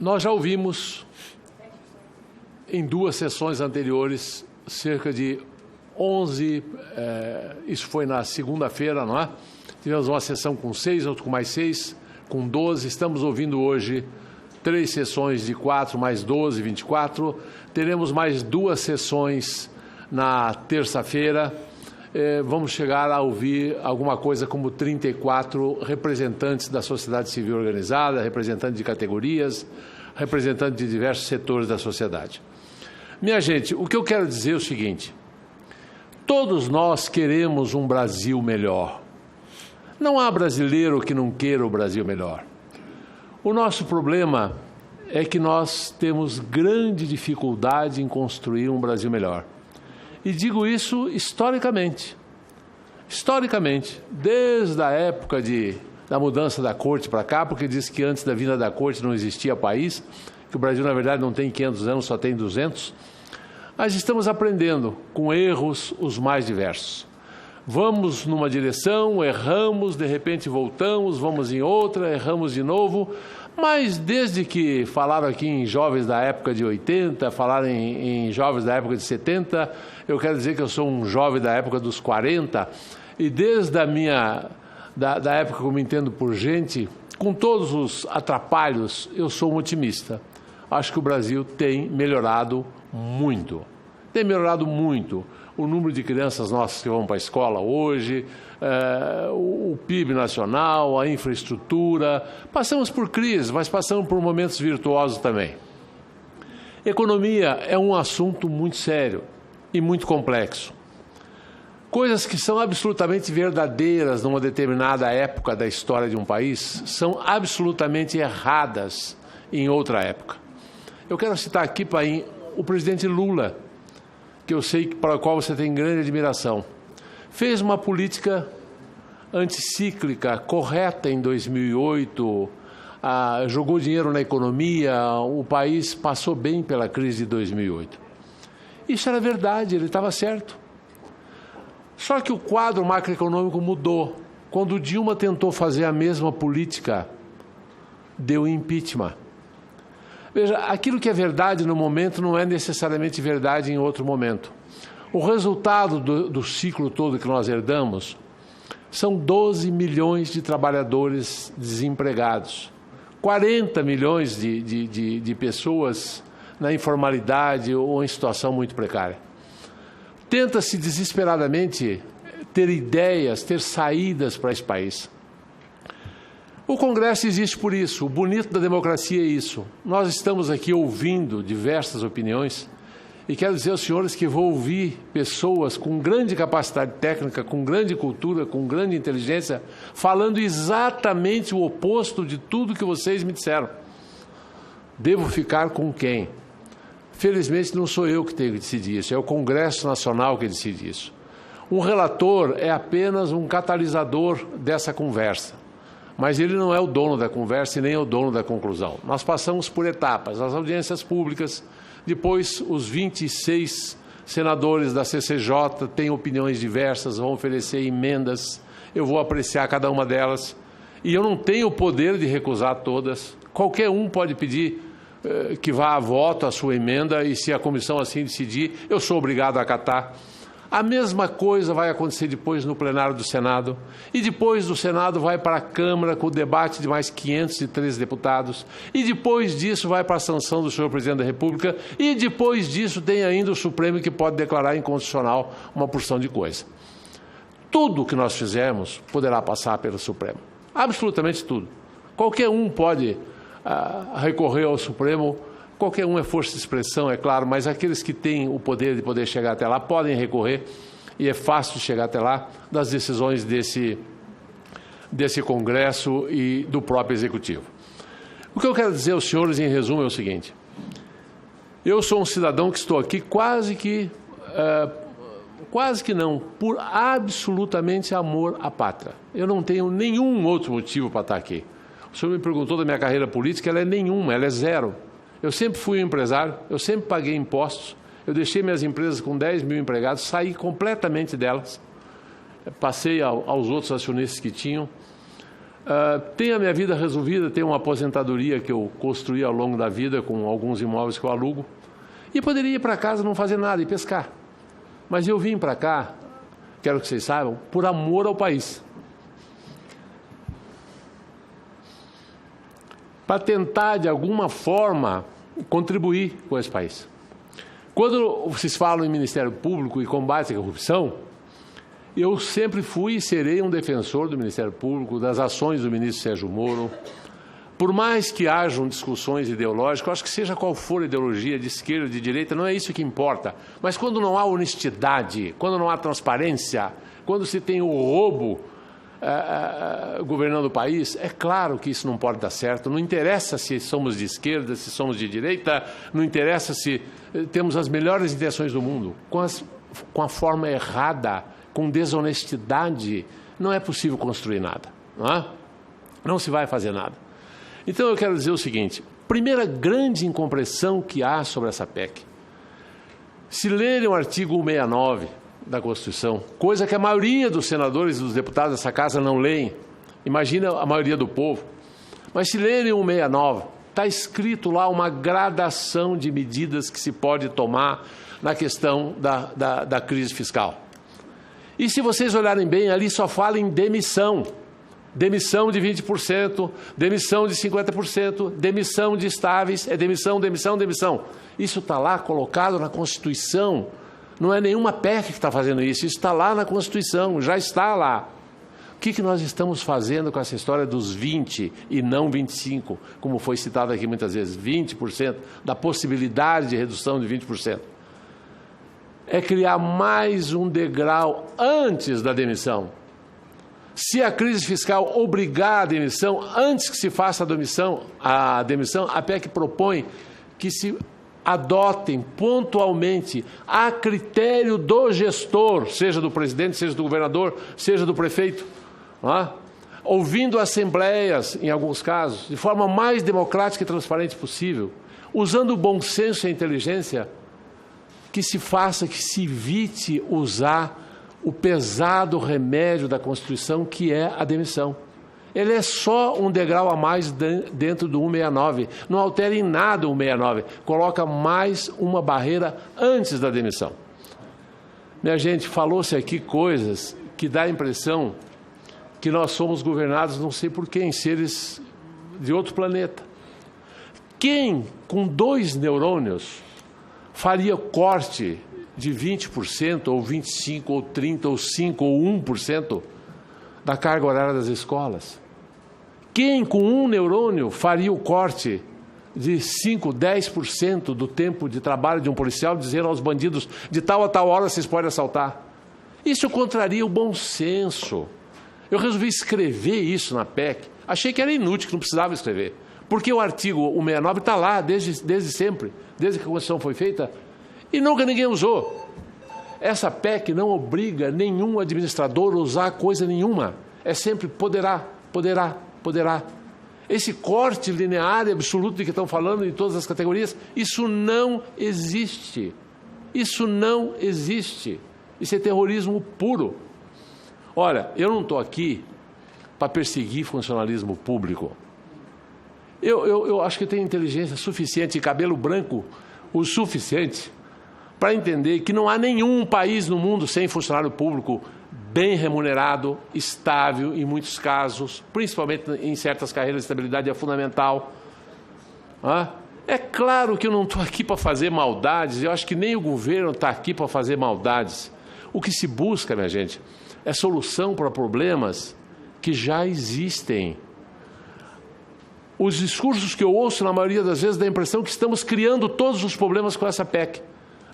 Nós já ouvimos, em duas sessões anteriores, cerca de 11, isso foi na segunda-feira, não é? Tivemos uma sessão com 6, outra com mais 6, com 12. Estamos ouvindo hoje 3 sessões de 4 mais 12, 24. Teremos mais 2 sessões na terça-feira. Vamos chegar a ouvir alguma coisa como 34 representantes da sociedade civil organizada, representantes de categorias, representantes de diversos setores da sociedade. Minha gente, o que eu quero dizer é o seguinte: todos nós queremos um Brasil melhor. Não há brasileiro que não queira o Brasil melhor. O nosso problema é que nós temos grande dificuldade em construir um Brasil melhor. E digo isso historicamente. Historicamente, desde a época da mudança da corte para cá, porque diz que antes da vinda da corte não existia país, que o Brasil, na verdade, não tem 500 anos, só tem 200. Mas estamos aprendendo com erros os mais diversos. Vamos numa direção, erramos, de repente voltamos, vamos em outra, erramos de novo. Mas desde que falaram aqui em jovens da época de 80, falaram em jovens da época de 70, eu quero dizer que eu sou um jovem da época dos 40, e desde da época que eu me entendo por gente, com todos os atrapalhos, eu sou um otimista. Acho que o Brasil tem melhorado muito. Tem melhorado muito. O número de crianças nossas que vão para a escola hoje, o PIB nacional, a infraestrutura. Passamos por crises, mas passamos por momentos virtuosos também. Economia é um assunto muito sério e muito complexo. Coisas que são absolutamente verdadeiras numa determinada época da história de um país são absolutamente erradas em outra época. Eu quero citar aqui o presidente Lula, que eu sei para o qual você tem grande admiração. Fez uma política anticíclica correta em 2008, jogou dinheiro na economia, o país passou bem pela crise de 2008. Isso era verdade, ele estava certo. Só que o quadro macroeconômico mudou. Quando Dilma tentou fazer a mesma política, deu impeachment. Veja, aquilo que é verdade no momento não é necessariamente verdade em outro momento. O resultado do ciclo todo que nós herdamos são 12 milhões de trabalhadores desempregados, 40 milhões de pessoas na informalidade ou em situação muito precária. Tenta-se desesperadamente ter ideias, ter saídas para esse país. O Congresso existe por isso, o bonito da democracia é isso. Nós estamos aqui ouvindo diversas opiniões e quero dizer aos senhores que vou ouvir pessoas com grande capacidade técnica, com grande cultura, com grande inteligência, falando exatamente o oposto de tudo que vocês me disseram. Devo ficar com quem? Felizmente não sou eu que tenho que decidir isso, é o Congresso Nacional que decide isso. Um relator é apenas um catalisador dessa conversa. Mas ele não é o dono da conversa e nem é o dono da conclusão. Nós passamos por etapas, as audiências públicas, depois os 26 senadores da CCJ têm opiniões diversas, vão oferecer emendas, eu vou apreciar cada uma delas, e eu não tenho o poder de recusar todas. Qualquer um pode pedir que vá a voto a sua emenda, e se a comissão assim decidir, eu sou obrigado a acatar. A mesma coisa vai acontecer depois no plenário do Senado, e depois do Senado vai para a Câmara com o debate de mais 513 deputados, e depois disso vai para a sanção do senhor Presidente da República, e depois disso tem ainda o Supremo que pode declarar inconstitucional uma porção de coisa. Tudo que nós fizermos poderá passar pelo Supremo, absolutamente tudo. Qualquer um pode recorrer ao Supremo. Qualquer um é força de expressão, é claro, mas aqueles que têm o poder de poder chegar até lá podem recorrer, e é fácil de chegar até lá das decisões desse Congresso e do próprio Executivo. O que eu quero dizer aos senhores, em resumo, é o seguinte: eu sou um cidadão que estou aqui quase que não, por absolutamente amor à pátria. Eu não tenho nenhum outro motivo para estar aqui. O senhor me perguntou da minha carreira política, ela é nenhuma, ela é zero. Eu sempre fui um empresário, eu sempre paguei impostos, eu deixei minhas empresas com 10 mil empregados, saí completamente delas, passei aos outros acionistas que tinham. Tenho a minha vida resolvida, tenho uma aposentadoria que eu construí ao longo da vida com alguns imóveis que eu alugo. E poderia ir para casa não fazer nada e pescar. Mas eu vim para cá, quero que vocês saibam, por amor ao país. Para tentar, de alguma forma, contribuir com esse país. Quando vocês falam em Ministério Público e combate à corrupção, eu sempre fui e serei um defensor do Ministério Público, das ações do ministro Sérgio Moro. Por mais que hajam discussões ideológicas, eu acho que seja qual for a ideologia, de esquerda, de direita, não é isso que importa. Mas quando não há honestidade, quando não há transparência, quando se tem o roubo governando o país, é claro que isso não pode dar certo. Não interessa se somos de esquerda, se somos de direita, não interessa se temos as melhores intenções do mundo. Com a forma errada, com desonestidade, não é possível construir nada. Não se vai fazer nada. Então eu quero dizer o seguinte, primeira grande incompreensão que há sobre essa PEC. Se lerem o artigo 169 da Constituição, coisa que a maioria dos senadores e dos deputados dessa casa não leem, imagina a maioria do povo, mas se lerem o 169, está escrito lá uma gradação de medidas que se pode tomar na questão da crise fiscal. E se vocês olharem bem, ali só fala em demissão. Demissão de 20%, demissão de 50%, demissão de estáveis, demissão, demissão, demissão. Isso está lá colocado na Constituição. Não é nenhuma PEC que está fazendo isso, isso está lá na Constituição, já está lá. O que nós estamos fazendo com essa história dos 20% e não 25%, como foi citado aqui muitas vezes, 20%, da possibilidade de redução de 20%? É criar mais um degrau antes da demissão. Se a crise fiscal obrigar a demissão, antes que se faça a demissão, a PEC propõe que se adotem pontualmente, a critério do gestor, seja do presidente, seja do governador, seja do prefeito, ouvindo assembleias, em alguns casos, de forma mais democrática e transparente possível, usando o bom senso e a inteligência, que se evite usar o pesado remédio da Constituição, que é a demissão. Ele é só um degrau a mais dentro do 169. Não altera em nada o 169. Coloca mais uma barreira antes da demissão. Minha gente, falou-se aqui coisas que dá a impressão que nós somos governados não sei por quem, seres de outro planeta. Quem, com 2 neurônios, faria corte de 20%, ou 25%, ou 30%, ou 5%, ou 1% da carga horária das escolas? Quem com 1 neurônio faria o corte de 5%, 10% do tempo de trabalho de um policial, dizendo aos bandidos, de tal a tal hora vocês podem assaltar? Isso contraria o bom senso. Eu resolvi escrever isso na PEC. Achei que era inútil, que não precisava escrever. Porque o artigo 169 está lá desde sempre, desde que a Constituição foi feita, e nunca ninguém usou. Essa PEC não obriga nenhum administrador a usar coisa nenhuma. É sempre poderá, poderá, poderá. Esse corte linear e absoluto de que estão falando em todas as categorias, isso não existe. Isso não existe. Isso é terrorismo puro. Olha, eu não estou aqui para perseguir funcionalismo público. Eu acho que tenho inteligência suficiente e cabelo branco o suficiente para entender que não há nenhum país no mundo sem funcionário público bem remunerado, estável em muitos casos, principalmente em certas carreiras de estabilidade é fundamental. É claro que eu não estou aqui para fazer maldades, eu acho que nem o governo está aqui para fazer maldades. O que se busca, minha gente, é solução para problemas que já existem. Os discursos que eu ouço, na maioria das vezes, dá a impressão que estamos criando todos os problemas com essa PEC.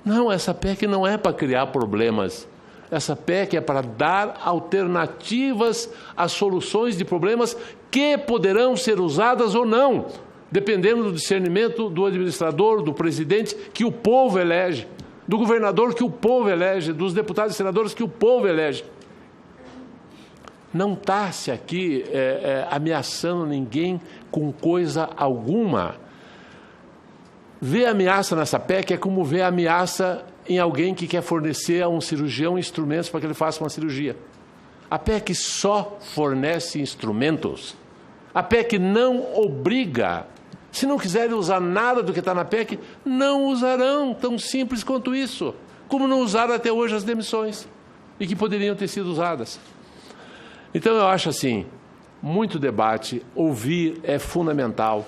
Não, essa PEC não é para criar problemas. Essa PEC é para dar alternativas às soluções de problemas que poderão ser usadas ou não, dependendo do discernimento do administrador, do presidente que o povo elege, do governador que o povo elege, dos deputados e senadores que o povo elege. Não está-se aqui ameaçando ninguém com coisa alguma. Ver ameaça nessa PEC é como ver ameaça em alguém que quer fornecer a um cirurgião instrumentos para que ele faça uma cirurgia. A PEC só fornece instrumentos. A PEC não obriga. Se não quiserem usar nada do que está na PEC, não usarão, tão simples quanto isso. Como não usaram até hoje as demissões, e que poderiam ter sido usadas. Então, eu acho assim, muito debate, ouvir é fundamental.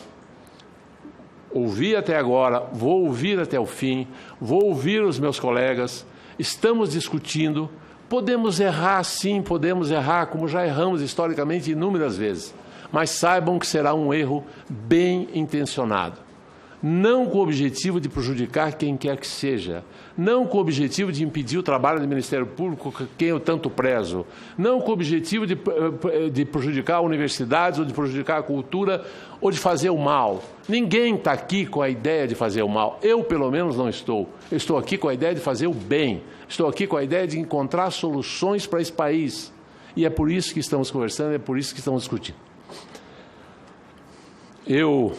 Ouvi até agora, vou ouvir até o fim, vou ouvir os meus colegas, estamos discutindo, podemos errar sim, podemos errar, como já erramos historicamente inúmeras vezes, mas saibam que será um erro bem intencionado. Não com o objetivo de prejudicar quem quer que seja, não com o objetivo de impedir o trabalho do Ministério Público, quem eu tanto prezo, não com o objetivo de prejudicar universidades ou de prejudicar a cultura ou de fazer o mal. Ninguém está aqui com a ideia de fazer o mal. Eu, pelo menos, não estou. Eu estou aqui com a ideia de fazer o bem. Estou aqui com a ideia de encontrar soluções para esse país. E é por isso que estamos conversando, é por isso que estamos discutindo. Eu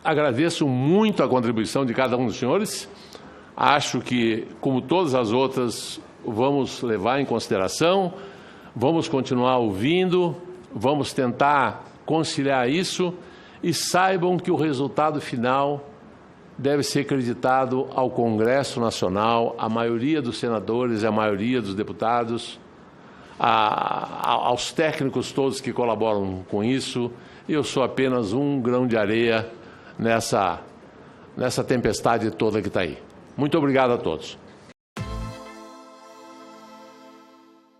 agradeço muito a contribuição de cada um dos senhores. Acho que, como todas as outras, vamos levar em consideração, vamos continuar ouvindo, vamos tentar conciliar isso e saibam que o resultado final deve ser acreditado ao Congresso Nacional, à maioria dos senadores, à maioria dos deputados, aos técnicos todos que colaboram com isso. Eu sou apenas um grão de areia nessa tempestade toda que está aí. Muito obrigado a todos.